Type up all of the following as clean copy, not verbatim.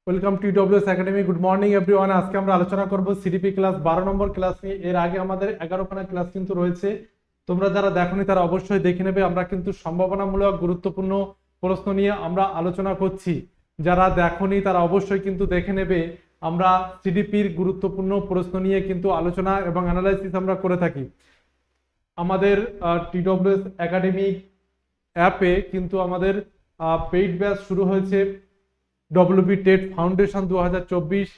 Welcome to W S academy. Good morning everyone. আজকে আমরা আলোচনা করব সিডিপি ক্লাস 12 নম্বর ক্লাস নিয়ে। এর আগে আমাদের 11খানা ক্লাস কিন্তু রয়েছে, তোমরা যারা দেখোনি তারা অবশ্যই দেখে নেবে। আমরা কিন্তু সম্ভাবনামূলক গুরুত্বপূর্ণ প্রশ্ন নিয়ে আমরা আলোচনা করছি, যারা দেখোনি তারা অবশ্যই কিন্তু দেখে নেবে। আমরা সিডিপির গুরুত্বপূর্ণ প্রশ্ন নিয়ে কিন্তু আলোচনা এবং অ্যানালাইসিস আমরা করে থাকি। আমাদের টিডব্লিউএস একাডেমি অ্যাপে কিন্তু আমাদের পেইড ব্যাচ শুরু হয়েছে, ডব্লিউবি টেট ফাউন্ডেশন 2024।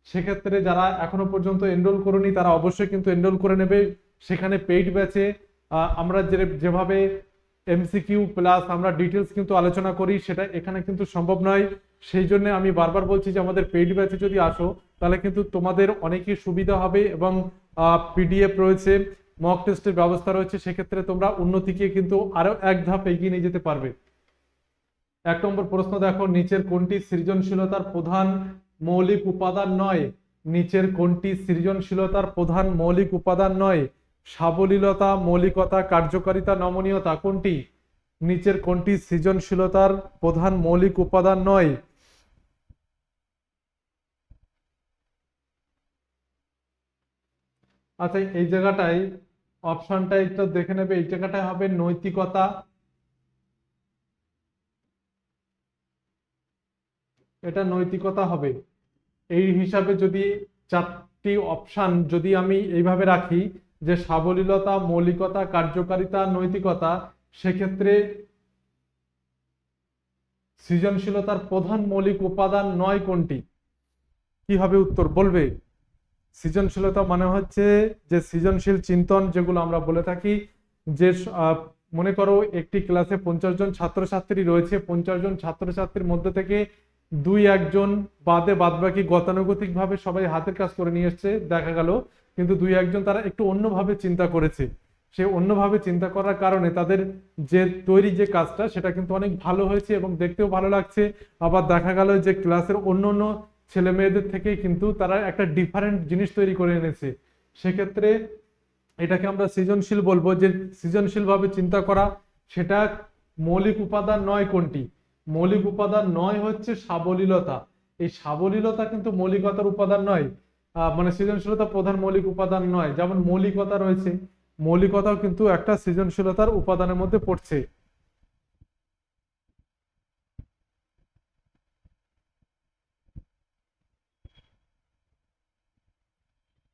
সেক্ষেত্রে যারা এখনো পর্যন্ত এনরোল করেনি তারা অবশ্যই কিন্তু এনরোল করে নেবে। সেখানে পেইড ব্যাচে আমরা যেভাবে এমসিকিউ প্লাস আমরা ডিটেলস কিন্তু আলোচনা করি, সেটা এখানে কিন্তু সম্ভব নয়। সেই জন্য আমি বারবার বলছি যে আমাদের পেইড ব্যাচে যদি আসো তাহলে কিন্তু তোমাদের অনেকই সুবিধা হবে এবং পিডিএফ রয়েছে, মক টেস্টের ব্যবস্থা রয়েছে। সেক্ষেত্রে তোমরা উন্নতিকে কিন্তু আরো এক ধাপ এগিয়ে নিয়ে যেতে পারবে। 1 নম্বর প্রশ্ন দেখো, নিচের কোনটি সৃজনশীলতার প্রধান মৌলিক উপাদান নয়? নিচের কোনটি সৃজনশীলতার প্রধান মৌলিক উপাদান নয়? সাবলীলতা, মৌলিকতা, কার্যকারিতা, নমনীয়তা কোনটি? নিচের কোনটি সৃজনশীলতার প্রধান মৌলিক উপাদান নয়? আচ্ছা, এই জায়গাটায় অপশনটা একটু দেখে নেবে। এই জায়গাটায় হবে নৈতিকতা, এটা নৈতিকতা হবে। এই হিসাবে যদি চারটি অপশন যদি আমি এইভাবে রাখি যে সাবলীলতা, মৌলিকতা, কার্যকারিতা, নৈতিকতা, সেক্ষেত্রে সৃজনশীলতার প্রধান মৌলিক উপাদান নয় কোনটি? কি হবে উত্তর বলবে? সৃজনশীলতা মানে হচ্ছে যে সৃজনশীল চিন্তন, যেগুলো আমরা বলে থাকি যে মনে করো একটি ক্লাসে 50 জন ছাত্রছাত্রী রয়েছে, 50 জন ছাত্রছাত্রীর মধ্যে থেকে দুই একজন বাদে বাদবাকি গতানুগতিক ভাবে সবাই হাতের কাজ করে নিয়ে এসছে দেখা গেল, কিন্তু দুই একজন তারা একটু অন্যভাবে চিন্তা করেছে। সে অন্যভাবে চিন্তা করার কারণে তাদের যে তৈরি যে কাজটা সেটা কিন্তু অনেক ভালো হয়েছে এবং দেখতেও ভালো লাগছে। আবার দেখা গেল যে ক্লাসের অন্য অন্য ছেলে মেয়েদের থেকে কিন্তু তারা একটা ডিফারেন্ট জিনিস তৈরি করে এনেছে। সেক্ষেত্রে এটাকে আমরা সৃজনশীল বলবো। যে সৃজনশীল ভাবে চিন্তা করা, সেটা মৌলিক উপাদান নয় কোনটি? মৌলিক উপাদান নয় হচ্ছে সাবলীলতা। এই সাবলীলতা কিন্তু মৌলিকতার উপাদান নয়, মানে সৃজনশীলতা প্রধান মৌলিক উপাদান নয়। যেমন মৌলিকতা রয়েছে, মৌলিকতাও কিন্তু একটা সৃজনশীলতার উপাদানের মধ্যে পড়ছে।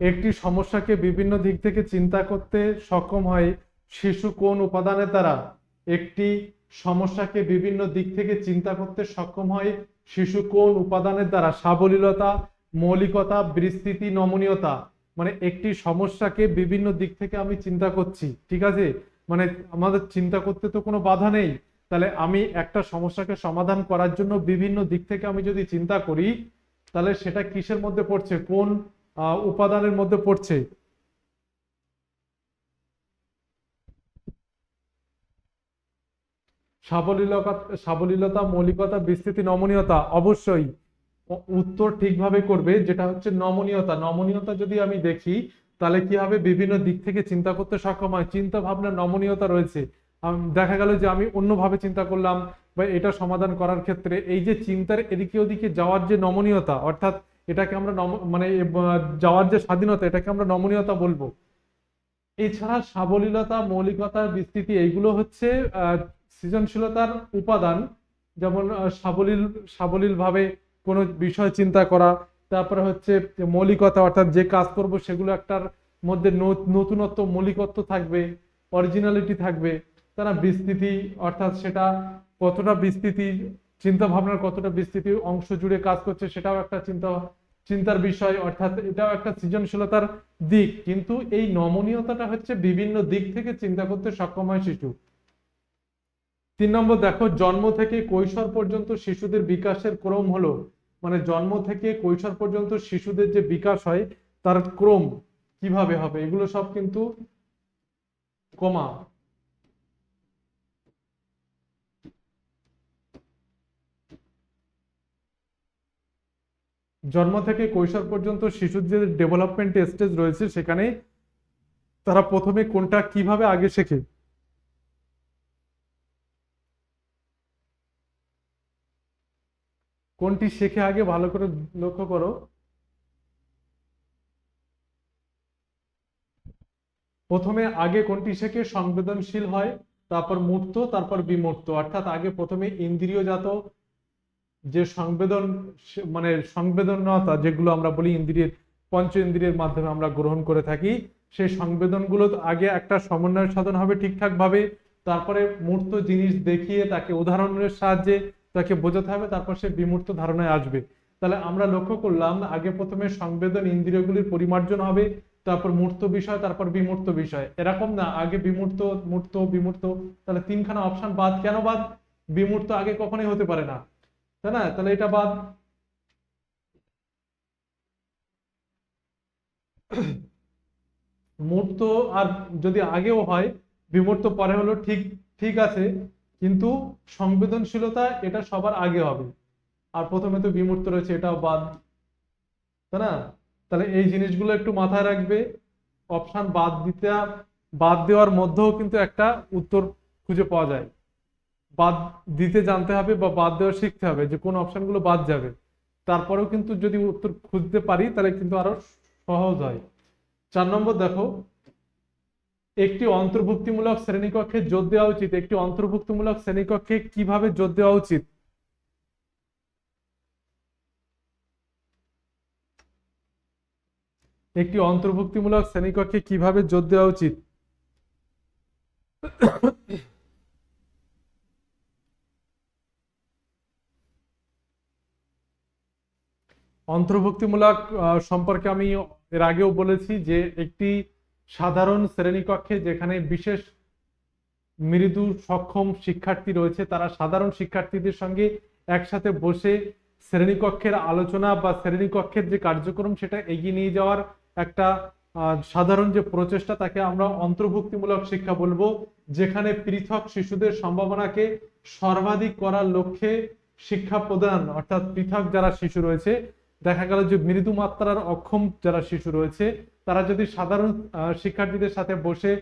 একটি সমস্যাকে বিভিন্ন দিক থেকে চিন্তা করতে সক্ষম হয় শিশু কোন উপাদানের দ্বারা? একটি সমস্যাকে বিভিন্ন দিক থেকে চিন্তা করতে সক্ষম হয় শিশু কোন উপাদানের দ্বারা? সাবলীলতা, মৌলিকতা, বিস্তৃতি, নমনীয়তা। মানে একটি সমস্যাকে বিভিন্ন দিক থেকে আমি চিন্তা করছি, ঠিক আছে, মানে আমাদের চিন্তা করতে তো কোনো বাধা নেই। তাহলে আমি একটা সমস্যাকে সমাধান করার জন্য বিভিন্ন দিক থেকে আমি যদি চিন্তা করি, তাহলে সেটা কিসের মধ্যে পড়ছে, কোন উপাদানের মধ্যে পড়ছে? সাবলীলতা, সাবলীলতা, মৌলিকতা, বিস্তৃতি, নমনীয়তা। অবশ্যই উত্তর ঠিকভাবে করবে, যেটা হচ্ছে নমনীয়তা। নমনীয়তা যদি আমি দেখি তাহলে কি হবে, বিভিন্ন দিক থেকে চিন্তা করতে সক্ষম হয়, চিন্তা ভাবনা নমনীয়তা রয়েছে। দেখা গেল যে আমি অন্যভাবে চিন্তা করলাম বা এটা সমাধান করার ক্ষেত্রে এই যে চিন্তার এদিকে ওদিকে যাওয়ার যে নমনীয়তা, অর্থাৎ এটাকে আমরা মানে যাওয়ার যে স্বাধীনতা, এটাকে আমরা নমনীয়তা বলবো। এছাড়া সাবলীলতা, মৌলিকতার বিস্তৃতি, এইগুলো হচ্ছে সৃজনশীলতার উপাদান। যেমন সাবলীল সাবলীল ভাবে কোনো বিষয় চিন্তা করা, তারপরে হচ্ছে মৌলিকতা, অর্থাৎ যে কাজ করব সেগুলো একটার মধ্যে নতুনত্ব, মৌলিকত্ব থাকবে, অরিজিনালিটি থাকবে। তারা বিস্তৃতি, অর্থাৎ সেটা কতটা বিস্তৃতি, চিন্তা ভাবনার কতটা বিস্তৃতি অংশ জুড়ে কাজ করছে, সেটাও একটা চিন্তার বিষয়, অর্থাৎ এটাও একটা সৃজনশীলতার দিক। কিন্তু এই নমনীয়তাটা হচ্ছে বিভিন্ন দিক থেকে চিন্তা করতে সক্ষম হয় শিশু। 3 নম্বর দেখো, জন্ম থেকে কৈশোর পর্যন্ত শিশুদের বিকাশের ক্রম হলো, মানে জন্ম থেকে কৈশোর পর্যন্ত শিশুদের যে বিকাশ হয় তার ক্রম কিভাবে হবে? এগুলো সব কিন্তু কমা। জন্ম থেকে কৈশোর পর্যন্ত শিশুর যে ডেভেলপমেন্ট স্টেজ রয়েছে সেখানে তারা প্রথমে কোনটা কিভাবে আগে শেখে? কোনটি শেখে আগে, ভালো করে লক্ষ্য করো। প্রথমে আগে কোনটি শেখে? সংবেদনশীল হয়, তারপর মূর্ত, তারপর বিমূর্ত। অর্থাৎ আগে প্রথমে ইন্দ্রিয়জাত যে সংবেদন, মানে সংবেদনতা যেগুলো আমরা বলি ইন্দ্রিয়ের, পঞ্চ ইন্দ্রিয়ের মাধ্যমে আমরা গ্রহণ করে থাকি, সেই সংবেদনগুলো আগে একটা সমন্বয় সাধন হবে ঠিকঠাক ভাবে, তারপরে মূর্ত জিনিস দেখিয়ে তাকে উদাহরণের সাহায্যে তাকে বোঝাতে হবে, তারপর সে বিমূর্ত ধারণায় আসবে। তাহলে আমরা লক্ষ্য করলাম আগে প্রথমে সংবেদন ইন্দ্রিয়গুলির পরিমার্জন হবে, তারপর মূর্ত বিষয়, তারপর বিমূর্ত বিষয়। এরকম না আগে বিমূর্ত, মূর্ত, বিমূর্ত। তাহলে তিনখানা অপশন বাদ। কেন বাদ? বিমূর্ত আগে কখনোই হতে পারে না, তাই না? তাহলে এটা বাদ। মূর্ত আর যদি আগেও হয়, বিমূর্ত পরে হলো, ঠিক ঠিক আছে, কিন্তু সংবেদনশীলতা এটা সবার আগে হবে, আর প্রথমে তো বিমূর্ত রয়েছে, এটাও বাদ, তাই না? তাহলে এই জিনিসগুলো একটু মাথায় রাখবে। অপশন বাদ দেওয়ার মধ্যেও কিন্তু একটা উত্তর খুঁজে পাওয়া যায়। বাদ দিতে জানতে হবে বা বাদ দেওয়া শিখতে হবে যে কোন অপশনগুলো বাদ যাবে। তারপরেও কিন্তু যদি উত্তর খুঁজতে পারি তাহলে কিন্তু আরো সহজ হয়। 4 নম্বর দেখো, একটি অন্তর্ভুক্তিমূলক শ্রেণীকক্ষে যোগ দেওয়া উচিত। একটি অন্তর্ভুক্তিমূলক শ্রেণীকক্ষে কিভাবে যোগ দেওয়া উচিত? একটি অন্তর্ভুক্তিমূলক শ্রেণীকক্ষে কিভাবে যোগ দেওয়া উচিত? অন্তর্ভুক্তিমূলক সম্পর্কে আমি এর আগেও বলেছি যে একটি সাধারণ শ্রেণীকক্ষে যেখানে বিশেষ মৃদু সক্ষম শিক্ষার্থী রয়েছে, তারা সাধারণ শিক্ষার্থীদের সঙ্গে একসাথে বসে শ্রেণীকক্ষের আলোচনা বা শ্রেণীকক্ষের যে কার্যক্রম সেটা এগিয়ে নিয়ে যাওয়ার একটা সাধারণ যে প্রচেষ্টা, তাকে আমরা অন্তর্ভুক্তিমূলক শিক্ষা বলবো। যেখানে পৃথক শিশুদের সম্ভাবনাকে সর্বাধিক করার লক্ষ্যে শিক্ষা প্রদান, অর্থাৎ পৃথক যারা শিশু রয়েছে, দেখা গেল যে মৃদু মাত্রার অক্ষম যারা শিশু রয়েছে, তারা যদি সাধারণ শিক্ষার্থীদের সাথে বসে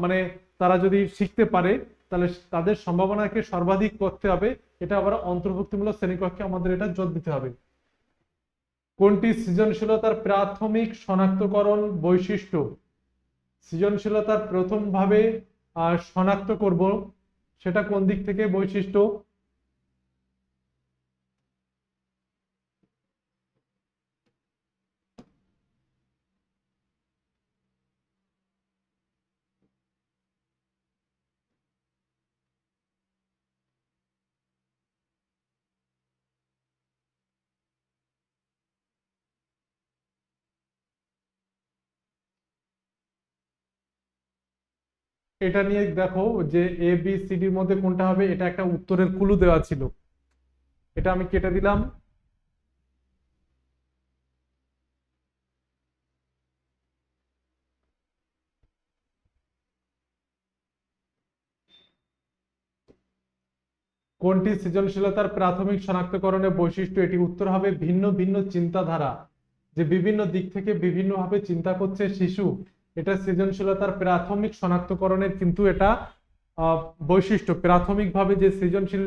মানে তারা যদি শিখতে পারে, তাহলে তাদের সম্ভাবনাকে সর্বাধিক করতে হবে। এটা আবার অন্তর্ভুক্তিমূলক শ্রেণীকক্ষে আমাদের এটা জোর দিতে হবে। কোনটি সৃজনশীলতার প্রাথমিক শনাক্তকরণ বৈশিষ্ট্য? সৃজনশীলতার প্রথম ভাবে শনাক্ত করব, সেটা কোন দিক থেকে বৈশিষ্ট্য? এটা নিয়ে দেখো যে এ বি সি ডির মধ্যে কোনটা হবে, এটা একটা উত্তরের ক্লু দেওয়া ছিল, এটা আমি কেটে দিলাম। কোনটি সৃজনশীলতার প্রাথমিক শনাক্তকরণের বৈশিষ্ট্য? এটি উত্তর হবে ভিন্ন ভিন্ন চিন্তাধারা, যে বিভিন্ন দিক থেকে বিভিন্নভাবে চিন্তা করছে শিশু, এটা সৃজনশীলতার প্রাথমিক শনাক্তকরণের কিন্তু এটা বৈশিষ্ট্য। প্রাথমিকভাবে যে সৃজনশীল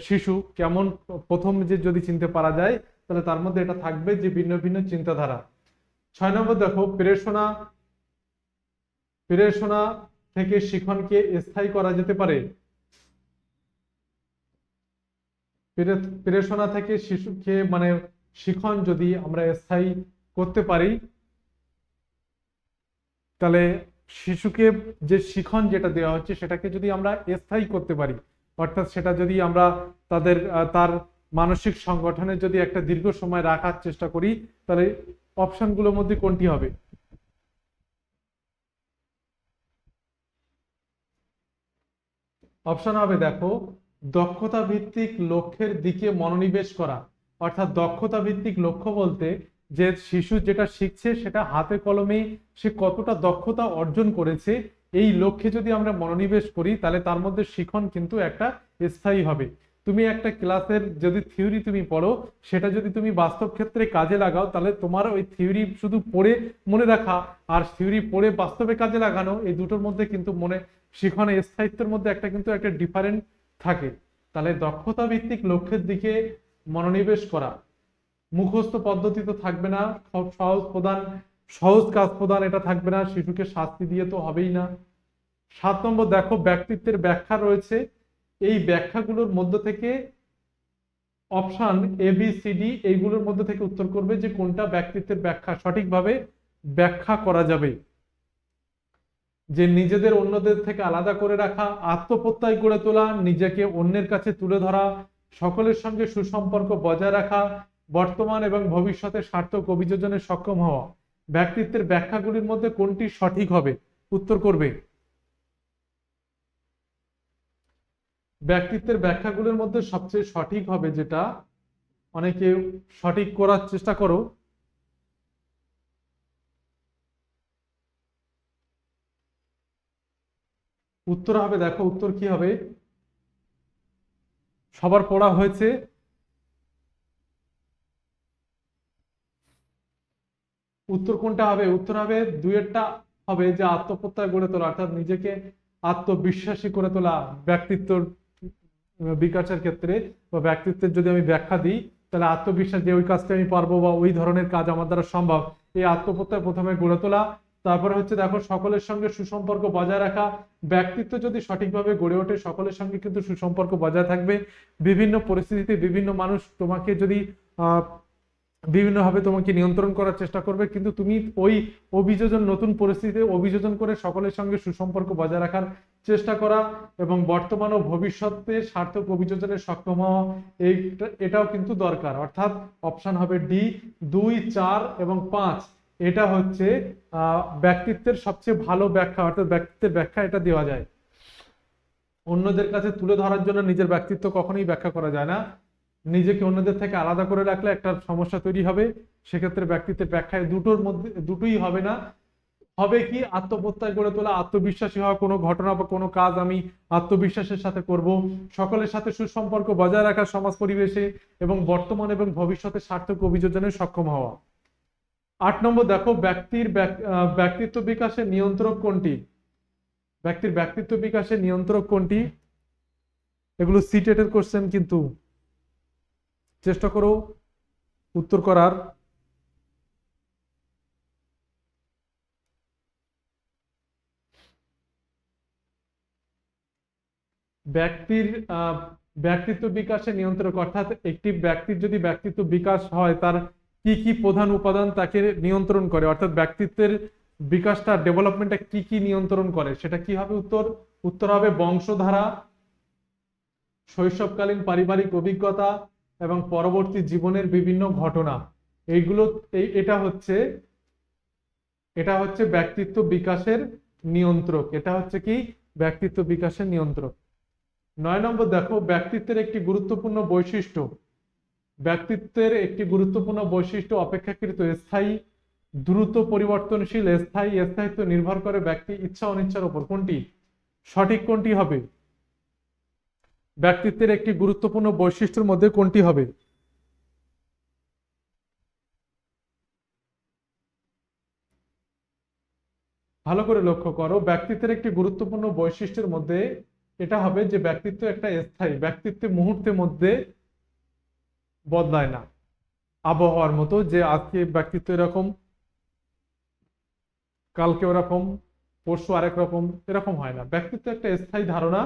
শিশু কেমন, প্রথম যে যদি চিনতে পারা যায়, তাহলে তার মধ্যে এটা থাকবে যে ভিন্ন ভিন্ন চিন্তাধারা। 6 নম্বর দেখো, প্রেরণা প্রেরণা থেকে শিখনকে স্থায়ী করা যেতে পারে। প্রেরণা থেকে শিশুকে মানে শিখন যদি আমরা স্থায়ী করতে পারি, তাহলে শিশুকে যে শিখন যেটা দেওয়া হচ্ছে সেটাকে যদি আমরা স্থায়ী করতে পারি, অর্থাৎ সেটা যদি আমরা তার মানসিক সংগঠনে যদি একটা দীর্ঘ সময় রাখার চেষ্টা করি, তাহলে অপশনগুলোর মধ্যে কোনটি হবে? অপশন হবে দেখো, দক্ষতা ভিত্তিক লক্ষ্যের দিকে মনোনিবেশ করা। অর্থাৎ দক্ষতা ভিত্তিক লক্ষ্য বলতে যে শিশু যেটা শিখছে সেটা হাতে কলমে সে কতটা দক্ষতা অর্জন করেছে, এই লক্ষ্যে যদি আমরা মনোনিবেশ করি তাহলে তার মধ্যে শিখন কিন্তু একটা স্থায়ী হবে। তুমি একটা ক্লাসের যদি থিওরি তুমি পড়ো, সেটা যদি তুমি বাস্তব ক্ষেত্রে কাজে লাগাও, তাহলে তোমার ওই থিওরি শুধু পড়ে মনে রাখা আর থিওরি পড়ে বাস্তবে কাজে লাগানো, এই দুটোর মধ্যে কিন্তু শিখনের স্থায়িত্বের মধ্যে একটা কিন্তু একটা ডিফারেন্ট থাকে। তাহলে দক্ষতা ভিত্তিক লক্ষ্যের দিকে মনোনিবেশ করা। মুখস্থ পদ্ধতি তো থাকবে না, সহজ কাজ প্রদান এটা থাকবে না, শিশুকে শাস্তি দিয়ে তো হবেই না। 7 নম্বর দেখো ব্যক্তিত্বের ব্যাখ্যা রয়েছে, এই ব্যাখ্যাগুলোর মধ্য থেকে option A B C D এইগুলোর মধ্যে থেকে উত্তর করবে যে কোনটা ব্যক্তিত্বের ব্যাখ্যা সঠিকভাবে ব্যাখ্যা করা যাবে। যে নিজেদের অন্যদের থেকে আলাদা করে রাখা, আত্মপ্রত্যয় গড়ে তোলা, নিজেকে অন্যের কাছে তুলে ধরা, সকলের সঙ্গে সুসম্পর্ক বজায় রাখা, বর্তমান এবং ভবিষ্যতে সার্থক অভিযোজনে সক্ষম হওয়া। ব্যক্তিত্বের ব্যাখ্যাগুলির মধ্যে কোনটি সঠিক হবে? উত্তর করবে। ব্যক্তিত্বের ব্যাখ্যাগুলোর মধ্যে সবচেয়ে সঠিক হবে যেটা, অনেকে সঠিক করার চেষ্টা করো, উত্তর হবে, দেখো উত্তর কি হবে, সবার পড়া হয়েছে। উত্তর কোনটা হবে? উত্তর হবে দুইয়েরটা হবে, যে আত্মপ্রত্যয় গড়ে তোলা, অর্থাৎ নিজেকে আত্মবিশ্বাসী করে তোলা ব্যক্তিত্ব বিকাশের ক্ষেত্রে, বা ব্যক্তিত্বের যদি আমি ব্যাখ্যা দিই তাহলে আত্মবিশ্বাস, যে ওই কাজটা আমি পারবো বা ওই ধরনের কাজ আমার দ্বারা সম্ভব, এই আত্মপ্রত্যয় প্রথমে গড়ে তোলা। তারপরে হচ্ছে দেখো সকলের সঙ্গে সুসম্পর্ক বজায় রাখা। ব্যক্তিত্ব যদি সঠিকভাবে গড়ে ওঠে সকলের সঙ্গে কিন্তু সুসম্পর্ক বজায় থাকবে। বিভিন্ন পরিস্থিতিতে বিভিন্ন মানুষ তোমাকে যদি বিভিন্নভাবে তোমাকে নিয়ন্ত্রণ করার চেষ্টা করবে, কিন্তু তুমি ওই অভিযোজন, নতুন পরিস্থিতিতে অভিযোজন করে সকলের সঙ্গে সুসম্পর্ক বজায় রাখার চেষ্টা করা, এবং বর্তমান ও ভবিষ্যতে সার্থক অভিযোজনে সক্ষম হওয়া, এটাও কিন্তু দরকার। অর্থাৎ অপশন হবে ডি, 2, 4 এবং 5। এটা হচ্ছে ব্যক্তিত্বের সবচেয়ে ভালো ব্যাখ্যা, অর্থাৎ ব্যক্তিত্বের ব্যাখ্যা এটা দেওয়া যায়। অন্যদের কাছে তুলে ধরার জন্য নিজের ব্যক্তিত্ব কখনোই ব্যাখ্যা করা যায় না। নিজেকে অন্যদের থেকে আলাদা করে রাখলে একটা সমস্যা তৈরি হবে। সেক্ষেত্রে ব্যক্তিত্বের ব্যাখ্যায় দুটোর মধ্যে দুটোই হবে না। হবে কি? আত্মপ্রত্যয় গড়ে তোলা, আত্মবিশ্বাসী হওয়া, কোনো ঘটনা বা কোনো কাজ আমি আত্মবিশ্বাসের সাথে করব, সকলের সাথে সুসম্পর্ক বজায় রাখা সমাজ পরিবেশে, এবং বর্তমান এবং ভবিষ্যতে সার্থক অভিযোজনে সক্ষম হওয়া। 8 নম্বর দেখো ব্যক্তিত্ব বিকাশের নিয়ন্ত্রক কোনটি? ব্যক্তির ব্যক্তিত্ব বিকাশের নিয়ন্ত্রক কোনটি? এগুলো সিটেটের কোশ্চেন, কিন্তু চেষ্টা করো উত্তর করার। ব্যক্তির ব্যক্তিত্ব বিকাশের নিয়ন্ত্রক, অর্থাৎ একটি ব্যক্তির যদি ব্যক্তিত্ব বিকাশ হয় তার কি কি প্রধান উপাদান তাকে নিয়ন্ত্রণ করে, অর্থাৎ ব্যক্তিত্বের বিকাশটা, ডেভেলপমেন্টটা কি কি নিয়ন্ত্রণ করে, সেটা কি হবে? উত্তর হবে বংশধারা, শৈশবকালীন পারিবারিক অভিজ্ঞতা, এবং পরবর্তী জীবনের বিভিন্ন ঘটনা। এইগুলো এটা হচ্ছে ব্যক্তিত্ব বিকাশের নিয়ন্ত্রক। এটা হচ্ছে কি? ব্যক্তিত্ব বিকাশের নিয়ন্ত্রক। 9 নম্বর দেখো ব্যক্তিত্বের একটি গুরুত্বপূর্ণ বৈশিষ্ট্য। ব্যক্তিত্বের একটি গুরুত্বপূর্ণ বৈশিষ্ট্য অপেক্ষাকৃত স্থায়ী, দ্রুত পরিবর্তনশীল, স্থায়িত্ব নির্ভর করে ব্যক্তি ইচ্ছা অনিচ্ছার উপর। কোনটি সঠিক? কোনটি হবে? ব্যক্তিত্বের একটি গুরুত্বপূর্ণ বৈশিষ্ট্যের মধ্যে কোনটি হবে? ভালো করে লক্ষ্য করো, ব্যক্তিত্বের একটি গুরুত্বপূর্ণ বৈশিষ্ট্যের মধ্যে এটা হবে যে ব্যক্তিত্ব একটা স্থায়ী, ব্যক্তিত্ব মুহূর্তের মধ্যে বদলায় না। আবহাওয়ার মতো, যে আজকে ব্যক্তিত্ব এরকম, কালকে ওরকম, পরশু আরেক রকম, এরকম হয় না। ব্যক্তিত্ব একটা স্থায়ী ধারণা,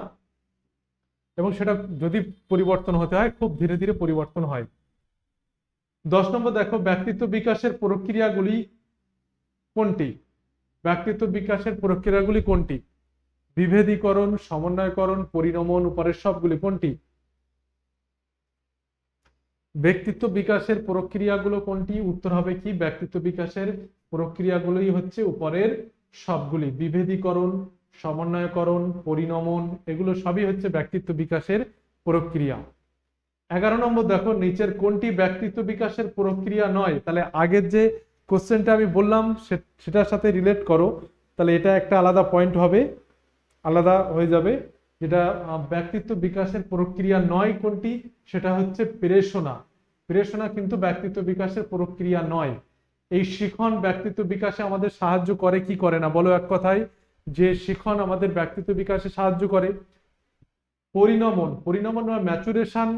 এবং সেটা যদি পরিবর্তন হতে হয় খুব ধীরে ধীরে পরিবর্তন হয়। 10 নম্বর দেখো ব্যক্তিত্ব বিকাশের প্রক্রিয়াগুলি কোনটি? ব্যক্তিত্ব বিকাশের প্রক্রিয়াগুলি কোনটি? বিভেদীকরণ, সমন্বয়করণ, পরিণমন, উপরের সবগুলি কোনটি? ব্যক্তিত্ব বিকাশের প্রক্রিয়াগুলো কোনটি? উত্তর হবে কি? ব্যক্তিত্ব বিকাশের প্রক্রিয়াগুলোই হচ্ছে উপরের সবগুলি। বিভেদীকরণ, সমন্বয়করণ, পরিণমন, এগুলো সবই হচ্ছে ব্যক্তিত্ব বিকাশের প্রক্রিয়া। 11 নম্বর দেখো নিচের কোনটি ব্যক্তিত্ব বিকাশের প্রক্রিয়া নয়? তাহলে আগের যে কোশ্চেনটা আমি বললাম সেটার সাথে রিলেট করো, তাহলে এটা একটা আলাদা পয়েন্ট হবে, আলাদা হয়ে যাবে। যেটা ব্যক্তিত্ব বিকাশের প্রক্রিয়া নয় কোনটি? সেটা হচ্ছে প্রেরণা। প্রেরণা কিন্তু ব্যক্তিত্ব বিকাশের প্রক্রিয়া নয়। এই শিখন ব্যক্তিত্ব বিকাশে আমাদের সাহায্য করে কি করে না? বলো এক কথায়, যে শিখন আমাদের ব্যক্তিত্ব বিকাশে সাহায্য করে। পরিণমন বা ম্যাচুরেশন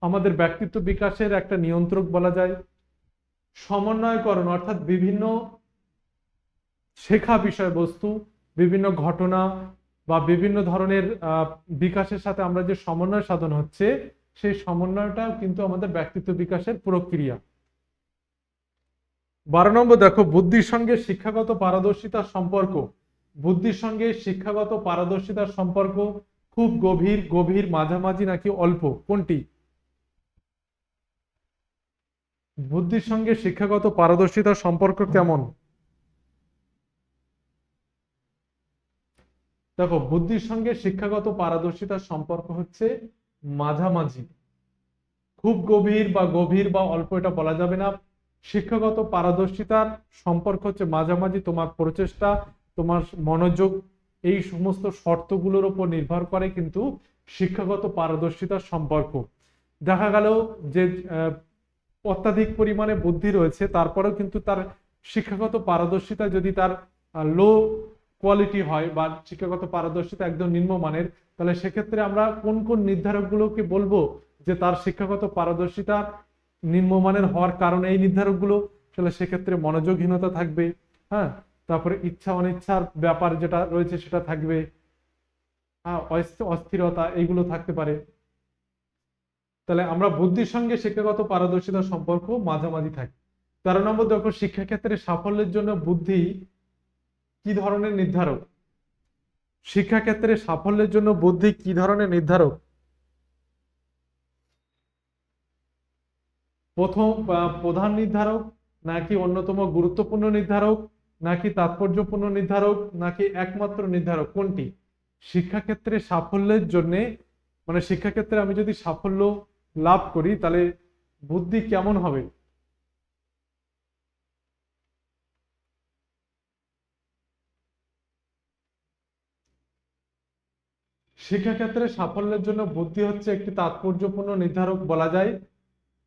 আমাদের ব্যক্তিত্ব বিকাশের একটা নিয়ন্ত্রক বলা যায়। সমন্বয়করণ অর্থাৎ বিভিন্ন শেখা বিষয়বস্তু, বিভিন্ন ঘটনা বা বিভিন্ন ধরনের বিকাশের সাথে আমরা যে সমন্বয় সাধন হচ্ছে, সেই সমন্বয়টাও কিন্তু আমাদের ব্যক্তিত্ব বিকাশের প্রক্রিয়া। 12 নম্বর দেখো, বুদ্ধির সঙ্গে শিক্ষাগত পারদর্শিতার সম্পর্ক। বুদ্ধির সঙ্গে শিক্ষাগত পারদর্শিতার সম্পর্ক খুব গভীর, গভীর, মাঝামাঝি নাকি অল্প, কোনটি? বুদ্ধির সঙ্গে শিক্ষাগত পারদর্শিতার সম্পর্ক কেমন? দেখো, বুদ্ধির সঙ্গে শিক্ষাগত পারদর্শিতার সম্পর্ক হচ্ছে মাঝামাঝি। খুব গভীর বা গভীর বা অল্প এটা বলা যাবে না। শিক্ষাগত পারদর্শিতার সম্পর্ক হচ্ছে মাঝামাঝি। তোমার প্রচেষ্টা, তোমার মনোযোগ, এই সমস্ত শর্তগুলোর উপর নির্ভর করে কিন্তু শিক্ষাগত পারদর্শিতার সম্পর্ক। দেখা গেল যে অত্যাধিক পরিমাণে বুদ্ধি রয়েছে, তারপরেও কিন্তু তার শিক্ষাগত পারদর্শিতা যদি তার লো কোয়ালিটি হয় বা শিক্ষাগত পারদর্শিতা একদম নিম্নমানের, তাহলে সেক্ষেত্রে আমরা কোন কোন নির্ধারকগুলোকে বলবো যে তার শিক্ষাগত পারদর্শিতা নিম্নমানের হওয়ার কারণে এই নির্ধারকগুলো, তাহলে সেক্ষেত্রে মনোযোগহীনতা থাকবে। হ্যাঁ, তারপরে ইচ্ছা অনিচ্ছার ব্যাপার যেটা রয়েছে সেটা থাকবে, অস্থিরতা, এইগুলো থাকতে পারে। তাহলে আমরা বুদ্ধির সঙ্গে শিক্ষাগত পারদর্শিতার সম্পর্ক মাঝামাঝি থাকে। 13 নম্বর দেখো, শিক্ষাক্ষেত্রে সাফল্যের জন্য বুদ্ধি কি ধরনের নির্ধারক? শিক্ষাক্ষেত্রে সাফল্যের জন্য বুদ্ধি কি ধরনের নির্ধারক? প্রথম প্রধান নির্ধারক, নাকি অন্যতম গুরুত্বপূর্ণ নির্ধারক, নাকি তাৎপর্যপূর্ণ নির্ধারক, নাকি একমাত্র নির্ধারক, কোনটি? শিক্ষাক্ষেত্রে সাফল্যের জন্য, মানে শিক্ষাক্ষেত্রে আমি যদি সাফল্য লাভ করি তাহলে বুদ্ধি কেমন হবে? শিক্ষাক্ষেত্রে সাফল্যের জন্য বুদ্ধি হচ্ছে একটি তাৎপর্যপূর্ণ নির্ধারক বলা যায়,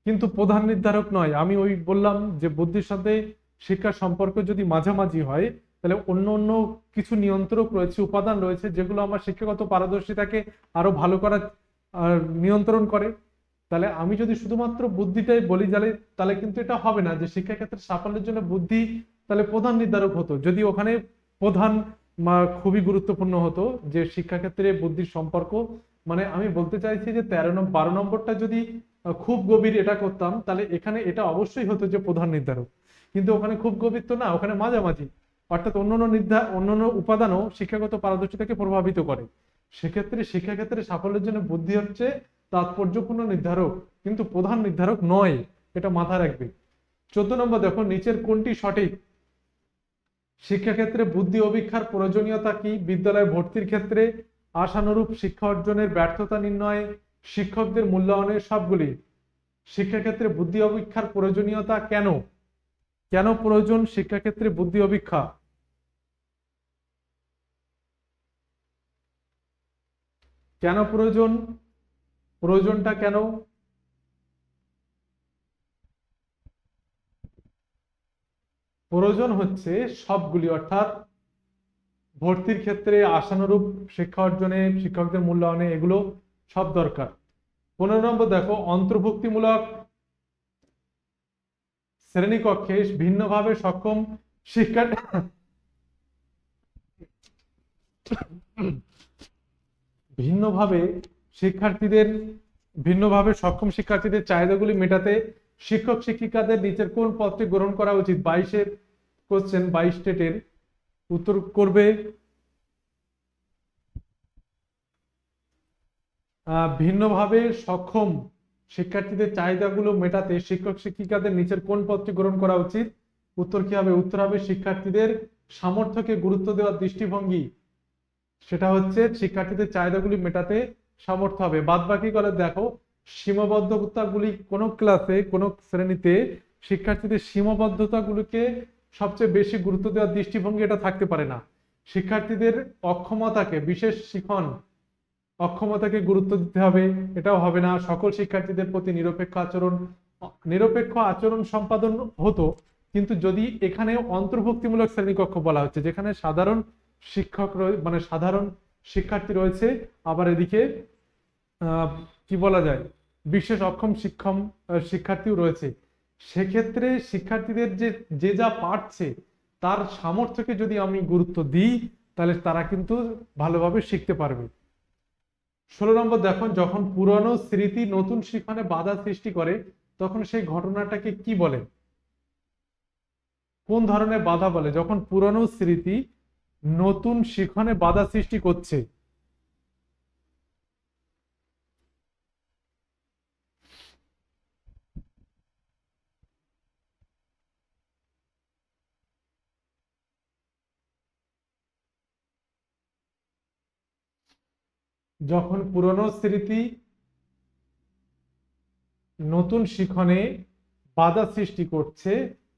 কিন্তু প্রধান নির্ধারক নয়। আমি ওই বললাম যে বুদ্ধির সাথে শিক্ষার সম্পর্ক যদি মাঝামাঝি হয়, তাহলে অন্য অন্য কিছু নিয়ন্ত্রক রয়েছে, উপাদান রয়েছে, যেগুলো আমার শিক্ষাগত পারদর্শিতাকে আরো ভালো করার নিয়ন্ত্রণ করে। তাহলে আমি যদি শুধুমাত্র বুদ্ধিটাই বলি তাহলে কিন্তু এটা হবে না যে শিক্ষাক্ষেত্রে সাফল্যের জন্য বুদ্ধি তাহলে প্রধান নির্ধারক হতো, যদি ওখানে প্রধান খুবই গুরুত্বপূর্ণ হতো যে শিক্ষাক্ষেত্রে বুদ্ধির সম্পর্ক। মানে আমি বলতে চাইছি যে 12 নম্বরটা যদি খুব গভীর এটা করতাম, তাহলে এখানে এটা অবশ্যই হতো যে প্রধান নির্ধারক, কিন্তু ওখানে খুব গভীর তো না, ওখানে মাঝামাঝি। অর্থাৎ অন্যান্য উপাদানও শিক্ষাগত পারদর্শিতাকে প্রভাবিত করে। সেক্ষেত্রে শিক্ষাক্ষেত্রে সাফল্যের জন্য বুদ্ধি হচ্ছে তাৎপর্যপূর্ণ নির্ধারক, কিন্তু প্রধান নির্ধারক নয়, এটা মাথায় রাখবে। 14 নম্বর দেখো, নিচের কোনটি সঠিক? শিক্ষাক্ষেত্রে বুদ্ধি অভিক্ষার প্রয়োজনীয়তা কি? বিদ্যালয়ে ভর্তির ক্ষেত্রে, আশানুরূপ শিক্ষা অর্জনের ব্যর্থতা নির্ণয়ে, শিক্ষকদের মূল্যায়নে, সবগুলি। শিক্ষাক্ষেত্রে বুদ্ধি অভিক্ষার প্রয়োজনীয়তা কেন? কেন প্রয়োজন শিক্ষাক্ষেত্রে বুদ্ধি অভিক্ষা? কেন প্রয়োজন? প্রয়োজনটা কেন? প্রয়োজন হচ্ছে সবগুলি, অর্থাৎ ভর্তির ক্ষেত্রে, আশানুরূপ শিক্ষা অর্জনে, শিক্ষকদের মূল্যায়নে, এগুলো সব দরকার। 15 নম্বর দেখো, অন্তর্ভুক্তিমূলক শ্রেণীকক্ষে ভিন্নভাবে সক্ষম শিক্ষার্থী ভিন্নভাবে শিক্ষার্থীদের ভিন্নভাবে সক্ষম শিক্ষার্থীদের চাহিদাগুলি মেটাতে শিক্ষক শিক্ষিকাদের নিচের কোন পথটি গ্রহণ করা উচিত? 22-এর কোশ্চেন, 22 স্টেটের উত্তর করবে। ভিন্নভাবে সক্ষম শিক্ষার্থীদের চাহিদাগুলো মেটাতে শিক্ষক শিক্ষিকাদের নিচের কোন পথটি গ্রহণ করা উচিত? উত্তর কি হবে? উত্তর হবে শিক্ষার্থীদের সামর্থ্যকে গুরুত্ব দেওয়ার দৃষ্টিভঙ্গি। সেটা হচ্ছে শিক্ষার্থীদের চাহিদাগুলি মেটাতে সামর্থ্য হবে। বাদ বাকি করে দেখো, সীমাবদ্ধতাগুলি কোন ক্লাসে, কোন শ্রেণীতে শিক্ষার্থীদের সীমাবদ্ধতাগুলিকে সবচেয়ে বেশি গুরুত্ব দেওয়ার দৃষ্টিভঙ্গি এটা থাকতে পারে না। শিক্ষার্থীদের অক্ষমতাকে, বিশেষ শিখন অক্ষমতাকে গুরুত্ব দিতে হবে, এটাও হবে না। সকল শিক্ষার্থীদের প্রতি নিরপেক্ষ আচরণ সম্পাদন হতো, কিন্তু যদি এখানে অন্তর্ভুক্তিমূলক শ্রেণীকক্ষ বলা হচ্ছে, যেখানে সাধারণ শিক্ষক মানে সাধারণ শিক্ষার্থী রয়েছে, আবার এদিকে কি বলা যায়, বিশেষ অক্ষম শিক্ষার্থীও রয়েছে। সেক্ষেত্রে শিক্ষার্থীদের যে যে যা পারছে তার সামর্থ্যকে যদি আমি গুরুত্ব দিই তাহলে তারা কিন্তু ভালোভাবে শিখতে পারবে। 16 নম্বর দেখো, যখন পুরনো স্মৃতি নতুন শিখনে বাধা সৃষ্টি করে তখন সেই ঘটনাটাকে কি বলে? কোন ধরনের বাধা বলে যখন পুরনো স্মৃতি নতুন শিখনে বাধা সৃষ্টি করছে? যখন পুরনো স্মৃতি নতুন শিখনে বাধা সৃষ্টি করছে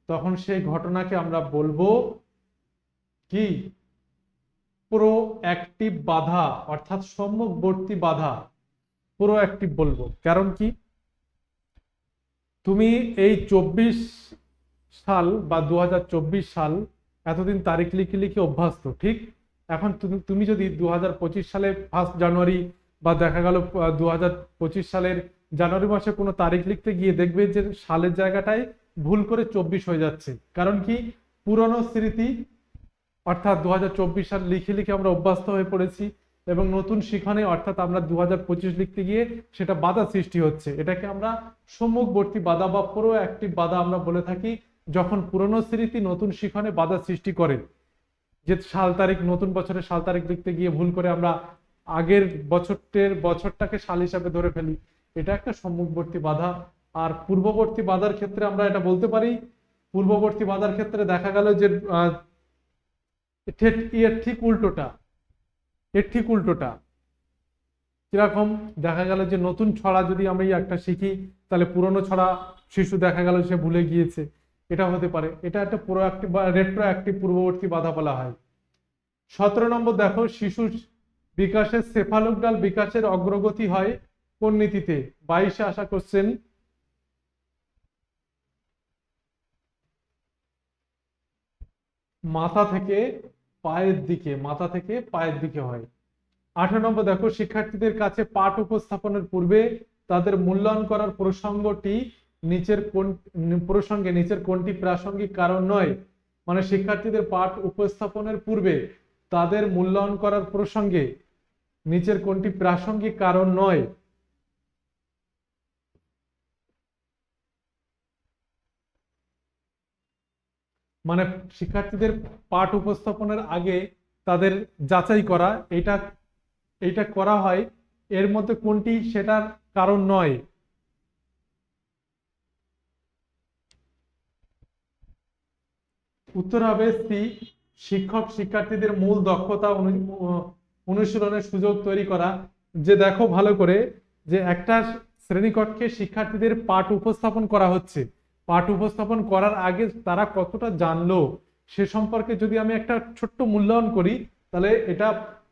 তখন সেই ঘটনাকে আমরা বলবো কি? প্রো অ্যাক্টিভ বাধা, অর্থাৎ সম্মুখবর্তী বাধা। প্রো অ্যাক্টিভ বলবো, কারণ কি? তুমি এই 24 সাল বা 2024 সাল এতদিন তারিখ লিখে লিখে অভ্যস্ত, ঠিক? এখন তুমি যদি 2025 সালে 1 জানুয়ারি বা দেখা গেল 2025 সালের জানুয়ারি মাসে কোনো তারিখ লিখতে গিয়ে দেখবে যে সালের জায়গাটায় ভুল করে 24 হয়ে যাচ্ছে। কারণ কি? পুরনো স্মৃতি অর্থাৎ 2024 সাল লিখে লিখে আমরা অভ্যস্ত হয়ে পড়েছি এবং নতুন শিখনে অর্থাৎ আমরা 2025 লিখতে গিয়ে সেটা বাধা সৃষ্টি হচ্ছে। এটাকে আমরা সম্মুখবর্তী বাধা বা প্রো অ্যাক্টিভ বাধা আমরা বলে থাকি, যখন পুরনো স্মৃতি নতুন শিখনে বাধা সৃষ্টি করে। যে সাল তারিখ, নতুন বছরের সাল তারিখ লিখতে গিয়ে ভুল করে আমরা আগের বছরটাকে সাল হিসাবে ধরে ফেলি, এটা একটা সম্মুখবর্তী বাধা। আর পূর্ববর্তী বাধার ক্ষেত্রে আমরা এটা বলতে পারি, পূর্ববর্তী বাধার ক্ষেত্রে দেখা গেল যে এর ঠিক উল্টোটা, এর ঠিক উল্টোটা কিরকম? দেখা গেল যে নতুন ছড়া যদি আমি একটা শিখি তাহলে পুরনো ছড়া শিশু দেখা গেল সে ভুলে গিয়েছে, এটা হতে পারে। এটা একটা প্রোঅ্যাক্টিভ বা রেট্রো অ্যাক্টিভ পূর্ববর্তী বাধা বলা হয়। 17 নম্বর দেখো, শিশু বিকাশের সেফালোকডাল বিকাশের অগ্রগতি হয় কোন নীতিতে? 22-এ আসা কোশ্চেন। মাথা থেকে পায়ের দিকে, মাথা থেকে পায়ের দিকে হয়। 18 নম্বর দেখো, শিক্ষার্থীদের কাছে পাঠ উপস্থাপনের পূর্বে তাদের মূল্যায়ন করার প্রসঙ্গে নিচের কোনটি প্রাসঙ্গিক কারণ নয়? মানে শিক্ষার্থীদের পাঠ উপস্থাপনের পূর্বে তাদের মূল্যায়ন করার প্রসঙ্গে নিচের কোনটি প্রাসঙ্গিক কারণ নয়? মানে শিক্ষার্থীদের পাঠ উপস্থাপনের আগে তাদের যাচাই করা, এটা এটা করা হয়, এর মধ্যে কোনটি সেটার কারণ নয়? উত্তর হবে সি, শিক্ষক শিক্ষার্থীদের মূল দক্ষতা অনুশীলনের সুযোগ তৈরি করা। যে দেখো ভালো করে, যে একটা শ্রেণীকক্ষে শিক্ষার্থীদের পাঠ উপস্থাপন করা হচ্ছে, পাঠ উপস্থাপন করার আগে তারা কতটা জানলো সে সম্পর্কে যদি আমি একটা ছোট্ট মূল্যায়ন করি তাহলে এটা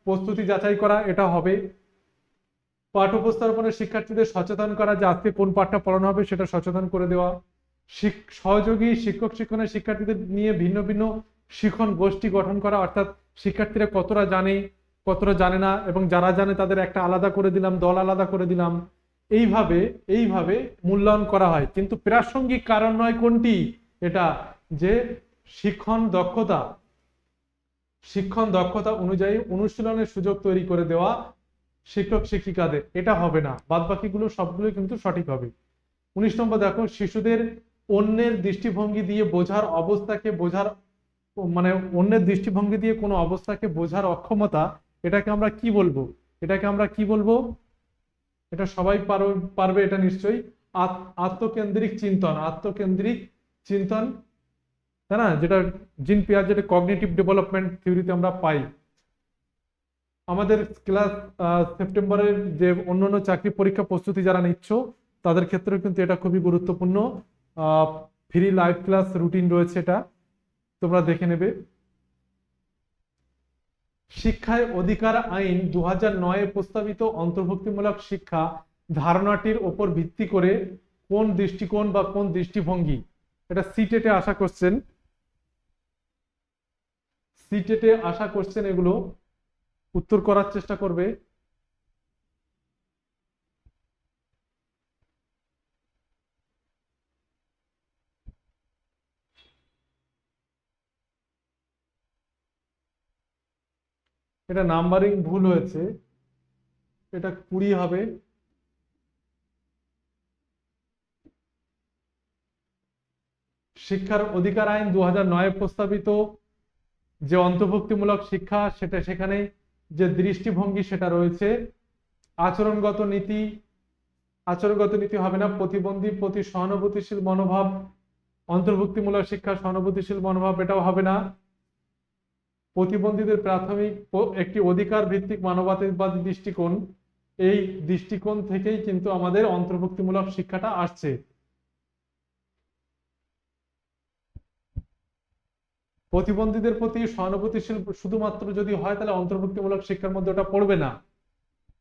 প্রস্তুতি যাচাই করা, এটা হবে। পাঠ উপস্থাপনে শিক্ষার্থীদের সচেতন করা যে আজকে কোন পাঠটা পড়ানো হবে সেটা সচেতন করে দেওয়া। সহযোগী শিক্ষক শিক্ষণের শিক্ষার্থীদের নিয়ে ভিন্ন ভিন্ন শিখন গোষ্ঠী গঠন করা, অর্থাৎ শিক্ষার্থীরা কতটা জানে কতটা জানে না, এবং যারা জানে তাদের একটা আলাদা করে দিলাম, দল আলাদা করে দিলাম। এইভাবে এইভাবে মূল্যায়ন করা হয়। কিন্তু প্রাসঙ্গিক কারণ নয় কোনটি? এটা যে শিক্ষণ দক্ষতা অনুযায়ী অনুশীলনের সুযোগ তৈরি করে দেওয়া শিক্ষক শিক্ষিকাদের, এটা হবে না। বাদ বাকিগুলো সবগুলো কিন্তু সঠিক হবে। 19 নম্বর দেখো, শিশুদের অন্যের দৃষ্টিভঙ্গি দিয়ে বোঝার অবস্থাকে বোঝার মানে অন্যের দৃষ্টিভঙ্গি দিয়ে কোনো অবস্থাকে বোঝার অক্ষমতা, এটাকে আমরা কি বলবো? এটাকে আমরা কি বলবো? এটা সবাই পারবে এটা নিশ্চয়ই। আত্মকেন্দ্রিক চিন্তন, আত্মকেন্দ্রিক চিন্তন, তাই না? যেটা জিন পিয়াজের কগনিটিভ ডেভেলপমেন্ট থিওরিতে আমরা পাই। আমাদের ক্লাস সেপ্টেম্বরের যে অন্যান্য চাকরি পরীক্ষা প্রস্তুতি যারা নিচ্ছ তাদের ক্ষেত্রেও কিন্তু এটা খুবই গুরুত্বপূর্ণ। ফ্রি লাইভ ক্লাস রুটিন রয়েছে, এটা তোমরা দেখে নেবে। শিক্ষায় অধিকার আইন 2009-এ প্রস্তাবিত অন্তর্ভুক্তিমূলক শিক্ষা ধারণাটির ওপর ভিত্তি করে কোন দৃষ্টিকোণ বা কোন দৃষ্টিভঙ্গি? এটা সিটেটে আসা কোশ্চেন, সিটেটে আসা কোশ্চেন, এগুলো উত্তর করার চেষ্টা করবে। এটা নাম্বারিং ভুল হয়েছে, এটা 20 হবে। শিক্ষার অধিকার আইন 2009 প্রস্তাবিত যে অন্তর্ভুক্তিমূলক শিক্ষা, সেটা সেখানে যে দৃষ্টিভঙ্গি সেটা রয়েছে। আচরণগত নীতি, আচরণগত নীতি হবে না। প্রতিবন্ধী প্রতি সহানুভূতিশীল মনোভাব, অন্তর্ভুক্তিমূলক শিক্ষা সহানুভূতিশীল মনোভাব, এটাও হবে না। প্রতিবন্ধীদের প্রাথমিক একটি অধিকার ভিত্তিক মানবতাবাদী দৃষ্টিকোণ, এই দৃষ্টিকোণ থেকেই কিন্তু আমাদের অন্তর্ভুক্তিমূলক শিক্ষাটা আসছে। প্রতিবন্ধীদের প্রতি সহানুভূতিশীল শুধুমাত্র যদি হয় তাহলে অন্তর্ভুক্তিমূলক শিক্ষার মধ্যে ওটা পড়বে না,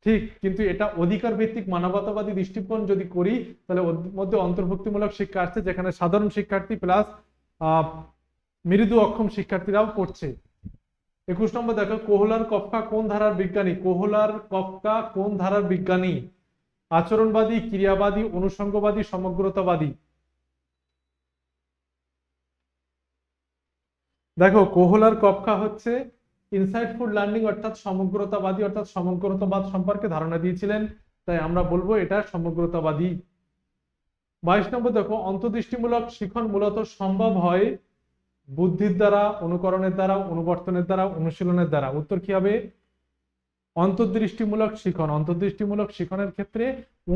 ঠিক। কিন্তু এটা অধিকার ভিত্তিক মানবতাবাদী দৃষ্টিকোণ যদি করি তাহলে ওর মধ্যে অন্তর্ভুক্তিমূলক শিক্ষা আসছে, যেখানে সাধারণ শিক্ষার্থী প্লাস মৃদু অক্ষম শিক্ষার্থীরাও পড়ছে। 21 নম্বর দেখো, কোহলার কফকা কোন ধারার বিজ্ঞানী? কোহলার কফকা কোন ধারার বিজ্ঞানী? আচরণবাদী, ক্রিয়াবাদী, অনুষঙ্গবাদী, সমগ্রতাবাদী। দেখো, কোহলার কফকা হচ্ছে ইনসাইটফুল লার্নিং অর্থাৎ সমগ্রতাবাদী, অর্থাৎ সমগ্রতাবাদ সম্পর্কে ধারণা দিয়েছিলেন, তাই আমরা বলবো এটা সমগ্রতাবাদী। 22 নম্বর দেখো, অন্তর্দৃষ্টিমূলক শিখন মূলত সম্ভব হয় বুদ্ধির দ্বারা, অনুকরণের দ্বারা, অনুবর্তনের দ্বারা, অনুশীলনের দ্বারা। উত্তর কি হবে? অন্তর্দৃষ্টিমূলক শিখন। অন্তর্দৃষ্টিমূলক শিখনের ক্ষেত্রে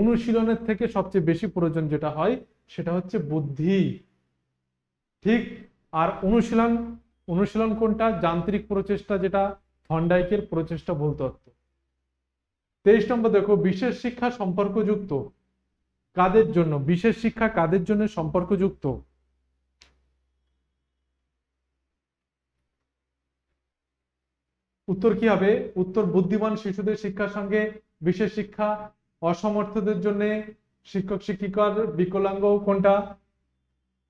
অনুশীলনের থেকে সবচেয়ে বেশি প্রয়োজন যেটা হয় সেটা হচ্ছে বুদ্ধি, ঠিক। আর অনুশীলন, অনুশীলন কোনটা? যান্ত্রিক প্রচেষ্টা, যেটা থর্নডাইকের প্রচেষ্টা ভুল তত্ত্ব। 23 নম্বর দেখো, বিশেষ শিক্ষা সম্পর্কযুক্ত কাদের জন্য? বিশেষ শিক্ষা কাদের জন্য সম্পর্কযুক্ত? উত্তর কি হবে? উত্তর বুদ্ধিমান শিশুদের শিক্ষার সঙ্গে বিশেষ শিক্ষা। অসমর্থদের জন্য শিক্ষক শিক্ষিকার, বিকলাঙ্গ কোনটা?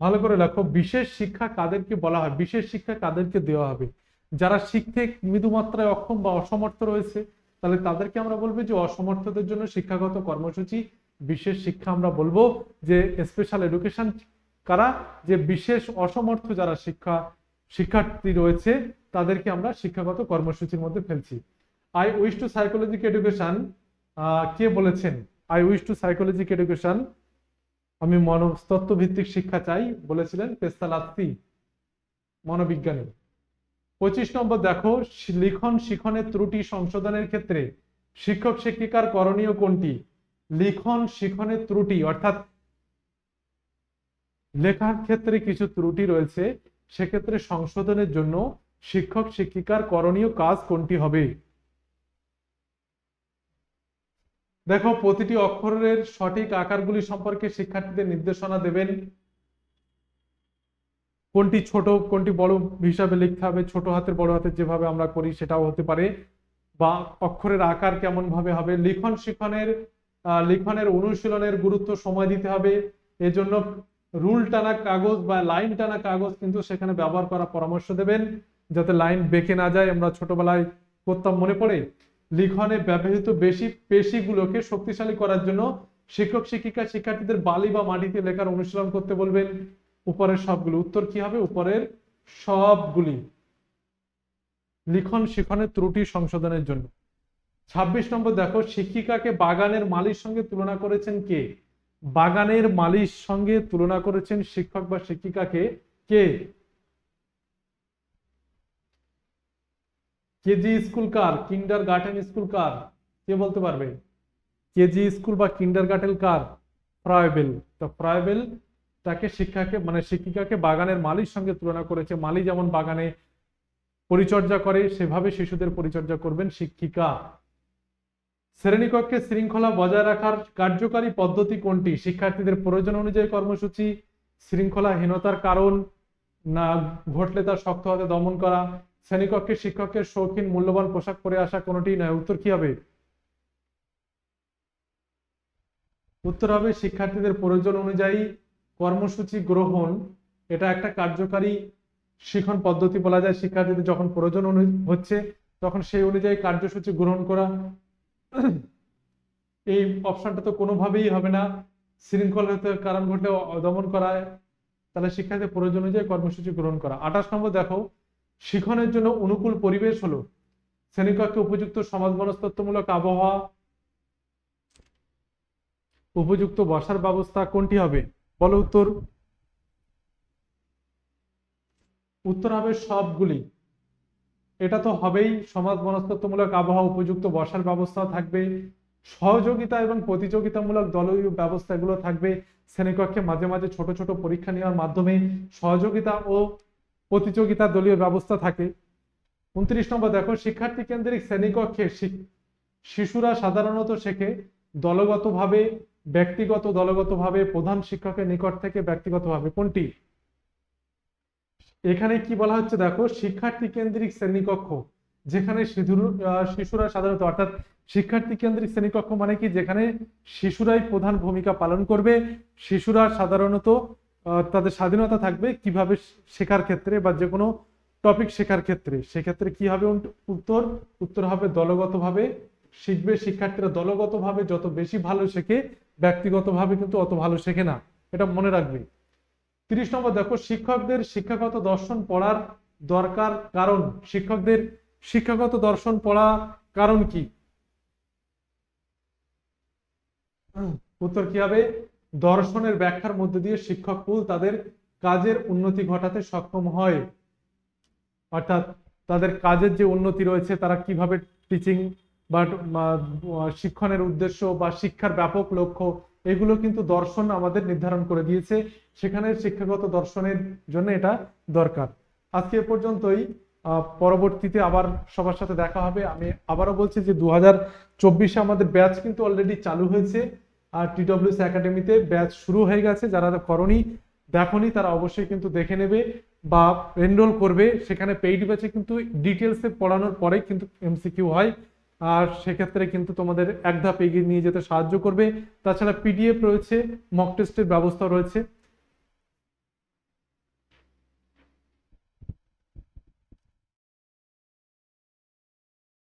ভালো করে লেখো, বিশেষ শিক্ষা কাদেরকে বলা হয়? বিশেষ শিক্ষা কাদেরকে দেওয়া হবে? যারা শিখতে মৃদুমাত্রায় অক্ষম বা অসমর্থ রয়েছে, তাহলে তাদেরকে আমরা বলবো যে অসমর্থদের জন্য শিক্ষাগত কর্মসূচি বিশেষ শিক্ষা। আমরা বলবো যে স্পেশাল এডুকেশন কারা? যে বিশেষ অসমর্থ যারা শিক্ষার্থী রয়েছে তাদেরকে আমরা শিক্ষাগত কর্মসূচির মধ্যে ফেলছি। আই উইশ টু সাইকোলজিক এডুকেশন কে বলেছেন? আই উইশ টু সাইকোলজিক এডুকেশন, আমি মনস্তত্ত্ব ভিত্তিক শিক্ষা চাই, বলেছিলেন পেস্তালাত্তি, মনোবিজ্ঞানী। 25 নম্বর দেখো, লিখন শিখনের ত্রুটি সংশোধনের ক্ষেত্রে শিক্ষক শিক্ষিকার করণীয় কোনটি? লিখন শিখনের ত্রুটি অর্থাৎ লেখার ক্ষেত্রে কিছু ত্রুটি রয়েছে, সেক্ষেত্রে সংশোধনের জন্য শিক্ষক শিক্ষিকার করণীয় কাজ কোনটি হবে? দেখো, প্রতিটি অক্ষরের সঠিক আকারগুলি সম্পর্কে শিক্ষার্থীদের নির্দেশনা দেবেন। কোনটি ছোট কোনটি বড় হিসাবে লিখতে হবে, ছোট হাতের বড় হাতের যেভাবে আমরা করি সেটাও হতে পারে, বা অক্ষরের আকার কেমন ভাবে হবে। লিখনের অনুশীলনের গুরুত্ব সময় দিতে হবে, এজন্য রুল টানা কাগজ বা লাইন টানা কাগজ কিন্তু সেখানে ব্যবহার করার পরামর্শ দেবেন, যাতে লাইন বেঁকে না যায়। আমরা ছোটবেলায় করতাম, মনে পড়ে? লিখনে ব্যবহৃত পেশিগুলোকে শক্তিশালী করার জন্য শিক্ষক শিক্ষিকা শিক্ষার্থীদের বালি বা মাটিতে লেখার অনুশীলন করতে বলবেন। উপরের সবগুলো। উত্তর কি হবে? উপরের সবগুলি। লিখন শিখনের ত্রুটি সংশোধনের জন্য। 26 নম্বর দেখো, শিক্ষিকাকে বাগানের মালির সঙ্গে তুলনা করেছেন কে? বাগানের মালির সঙ্গে তুলনা করেছেন শিক্ষক বা শিক্ষিকাকে কে? কেজি স্কুল কার? কিন্ডার গার্ডেন স্কুল কার? কে বলতে পারবে? কেজি স্কুল বা কিন্ডার গার্ডেন কার? ফ্রয়েবেল। তো ফ্রয়েবেল তাকে শিক্ষিকাকে বাগানের মালির সঙ্গে তুলনা করেছে। মালি যেমন বাগানে পরিচর্যা করে সেভাবে শিশুদের পরিচর্যা করবেন শিক্ষিকা। শ্রেণীকক্ষে শৃঙ্খলা বজায় রাখার কার্যকারী পদ্ধতি কোনটি? শিক্ষার্থীদের প্রয়োজন অনুযায়ী কর্মসূচি, শৃঙ্খলাহীনতার কারণ না ঘটলে তার শক্ত হাতে দমন করা, শ্রেণীকক্ষে শিক্ষকের শৌখিন মূল্যবান পোশাক পরে আসা, কোনটি নয়। উত্তর কি হবে? উত্তর হবে শিক্ষার্থীদের প্রয়োজন অনুযায়ী কর্মসূচি গ্রহণ। এটা একটা কার্যকারী শিখন পদ্ধতি বলা যায়। শিক্ষার্থীদের যখন প্রয়োজন হচ্ছে তখন সেই অনুযায়ী কার্যসূচি গ্রহণ করা। এই অপশনটা তো কোনোভাবেই হবে না। শৃঙ্খলার কারণ ঘটলে দমন করা, তাহলে শিক্ষার্থীদের প্রয়োজন অনুযায়ী কর্মসূচি গ্রহণ করা। 28 নম্বর দেখো, শিখনের জন্য অনুকূল পরিবেশ হলো শ্রেণীকক্ষে উপযুক্ত সমাজ মনস্তত্ত্বমূলক আবহাওয়া, উপযুক্ত বসার ব্যবস্থা, কোনটি হবে? বলো উত্তর। উত্তর হবে সবগুলি। এটা তো হবেই, সমাজ মনস্তত্ত্বমূলক আবহাওয়া, উপযুক্ত বসার ব্যবস্থা থাকবে, সহযোগিতা এবং প্রতিযোগিতামূলক দলীয় ব্যবস্থা এগুলো থাকবে, শ্রেণীকক্ষে মাঝে মাঝে ছোট ছোট পরীক্ষা নেওয়ার মাধ্যমে সহযোগিতা ও প্রতিযোগিতা দলীয় ব্যবস্থা থাকে। 29 নম্বর দেখো, শিক্ষার্থী কেন্দ্রিক শ্রেণীকক্ষে শিশুরা সাধারণত শেখে দলগতভাবে, দলগতভাবে, প্রধান শিক্ষকের নিকট থেকে ব্যক্তিগতভাবে, কোনটি? এখানে কি বলা হচ্ছে দেখো, শিক্ষার্থী কেন্দ্রিক শ্রেণীকক্ষ, যেখানে শিশুরা সাধারণত, অর্থাৎ শিক্ষার্থী কেন্দ্রিক শ্রেণীকক্ষ মানে কি, যেখানে শিশুরাই প্রধান ভূমিকা পালন করবে, শিশুরা সাধারণত তাদের স্বাধীনতা থাকবে কিভাবে শেখার ক্ষেত্রে বা যে কোনো টপিক শেখার ক্ষেত্রে, সেক্ষেত্রে কি হবে উত্তর? উত্তর হবে দলগতভাবে শিখবে। শিক্ষার্থীরা দলগতভাবে যত বেশি ভালো শেখে, ব্যক্তিগতভাবে কিন্তু অত ভালো শেখে না, এটা মনে রাখবে। 30 নম্বর দেখো, শিক্ষকদের শিক্ষাগত দর্শন পড়ার দরকার কারণ, শিক্ষকদের শিক্ষাগত দর্শন পড়া কারণ কি? উত্তর কি হবে? দর্শনের ব্যাখ্যার মধ্যে দিয়ে শিক্ষককুল তাদের কাজের উন্নতি ঘটাতে সক্ষম হয়, অর্থাৎ তাদের কাজের যে উন্নতি রয়েছে, তারা কিভাবে টিচিং বা শিক্ষণের উদ্দেশ্য বা শিক্ষার ব্যাপক লক্ষ্য, এগুলো কিন্তু দর্শন আমাদের নির্ধারণ করে দিয়েছে, সেখানে শিক্ষাগত দর্শনের জন্য এটা দরকার। আজকে এ পর্যন্তই, পরবর্তীতে আবার সবার সাথে দেখা হবে। আমি আবারও বলছি যে 2024-এ আমাদের ব্যাচ কিন্তু অলরেডি চালু হয়েছে, আর TWS একাডেমিতে ব্যাচ শুরু হয়ে গেছে। যারা করনি, দেখনি, তারা অবশ্যই কিন্তু দেখে নেবে বা এনরোল করবে। সেখানে পেইড ব্যাচে কিন্তু ডিটেলসে পড়ানোর পরে কিন্তু MCQ হয়, আর সেক্ষেত্রে কিন্তু তোমাদের এক ধাপ এগিয়ে নিয়ে যেতে সাহায্য করবে। তাছাড়া PDF রয়েছে, মক টেস্টের ব্যবস্থা রয়েছে।